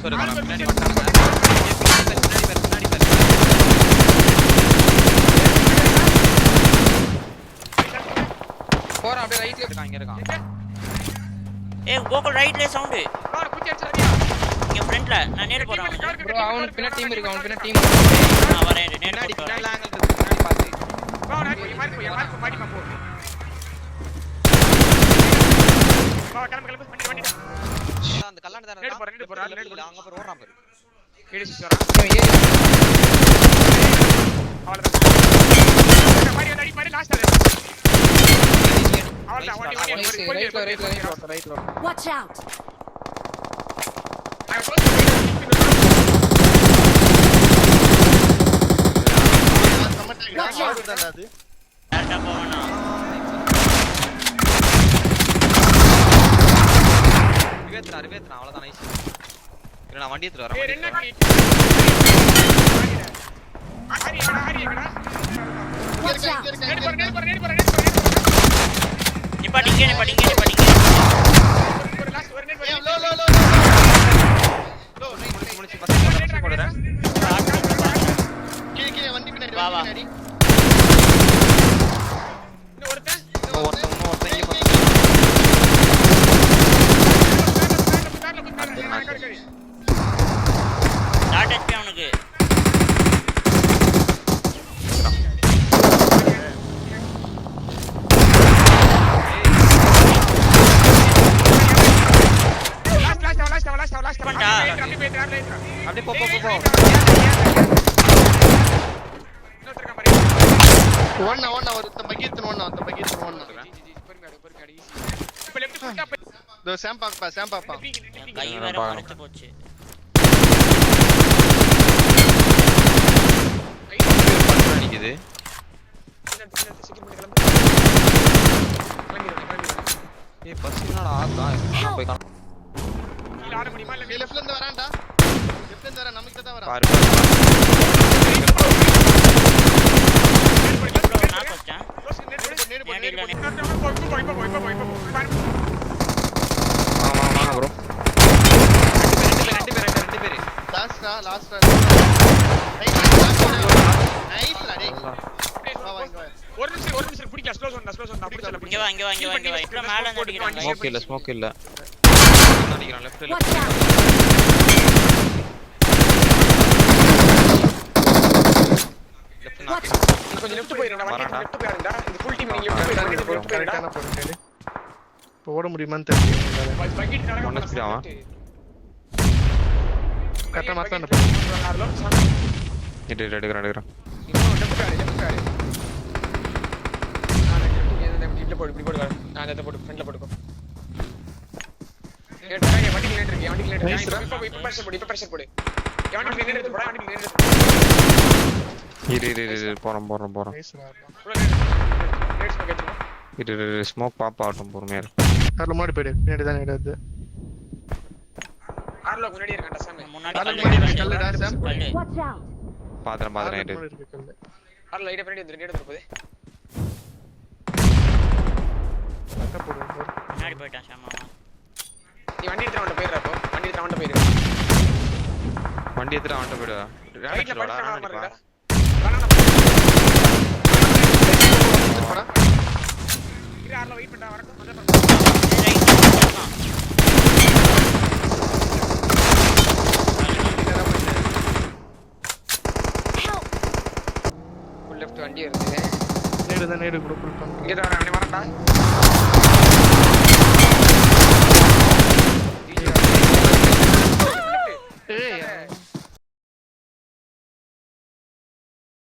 இருக்காங்க பின்னாடி வட்டாங்க பின்னாடி போறா அப்படியே ரைட்ல இருக்கான் இங்க இருக்கான் ஏய் கோகுல் ரைட்ல சவுண்ட் ப்ரோ குச்சி அடிச்சறியா இங்க ஃப்ரண்ட்ல நான் நேரா போறேன் ப்ரோ அவனுக்கு பின்னாடி டீம் இருக்கு அவனுக்கு பின்னாடி டீம் நான் வரேன் நேரா பின்னாடி போறேன் பின்னாடி ஆங்கிள் இருக்கு பின்னாடி பாத்து ப்ரோ நான் மார்க் மாடி போ ப்ரோ கிளம்பு வண்டி அந்த கல்லாண்ட தான நேடு போற அங்க போற ஓடுறான் பாரு கேடிசி வரா அவ்வளவுதான் மாடி லாஸ்ட் ரைட்ல Watch out. டேரக்டா போவேனா ரிவேத்ரா அவ்வளவுதான் நைஸ் இல்ல நான் வண்டி எடுத்து வரேன் Watch out. நிப்பாட்டிங்க முடிச்சு பசங்க போடுறேன் கீழே வண்டி பின்னாடி வா வா ஒருத்தன் டாட் ஹெச்பி அவனுக்கு அப்படியே போ ஒண்ணா ஒரு தம்பகித்து ஒண்ணா இப்ப லெஃப்ட் ஃபுட் அப் தோ சாம்பாப்பா கை வேற மறைச்சு போச்சு அடிக்குது ஏய் பஸ் என்னடா ஆகா போய் காணோம் கீழ ஆட முடியுமா இல்ல லெஃப்ட்ல இருந்து வரான்டா லெஃப்ட்ல இருந்து வர நமக்கு தான் வரான் பாரு நான் போச்சேன் வாங்க ப்ரோ ரெண்டு பேர் லாஸ்டா நைஸ்டா டேய் ஒரு நிமிஷம் பிடிக்கல ஸ்லோ சொன்னா பிடிச்சல இங்க வா இப்ப மேல இருந்து அடிக்கிறாங்க ஸ்மோக் இல்ல அடிக்கிறான் லெஃப்ட்ல Watch out. Watch out. கொஞ்சம் லெஃப்ட் போயிரடா வண்டி லெஃப்ட் போயிரடா இந்த ஃபுல் டீம் நீங்க லெஃப்ட் போயிரடா கரெக்டான போறேன் இப்போ ஓட முடியுமான்னு தெரியல பக்கெட் நடக்க ஒண்ணு ஸ்பீட் ஆவா கரெக்டா மாத்தான எடுக்கிறேன் இன்னும் லெஃப்ட் பேர் லெஃப்ட் போடு இப்படி போடு நான் அத போடு ஃப்ரண்ட்ல போடுக்கோ ஏடா வண்டி லேட் இருக்கு இப்ப பிரஷர் போடு வண்டி லேட் எடுத்து போடா வண்டி லேட் இரு போறோம் இரு ஸ்மோக் பாப்பா ஆட்டும் பொறுமையா அதுல மாடி போயிடு பின்னாடி தான் எடுது ஆர்லோ முன்னாடி இருக்கான்டா சாமி முன்னாடி கல்லுடா சாம் Watch out. பாத்துறேன் இது ஆர்லோ லைட் பின்னாடி எடுத்து போதே கரெக்டா போடு முன்னாடி போய்ட்டான் ஷாமா நீ வண்டி எடுத்து அவன்ட போயிரப்போ வண்டி எடுத்து அவன்ட போயிரு வண்டி எடுத்து அவன்ட்ட போய்டுவா ரைட்ல ராடா படுறா போடா இரு ஆர்லோ வெயிட் பண்ணா வரட்டும் ஃபுல் லெஃப்ட் வண்டி வருது நேடு கூட புல் பண்ணு இங்க தான் அவனே வரடா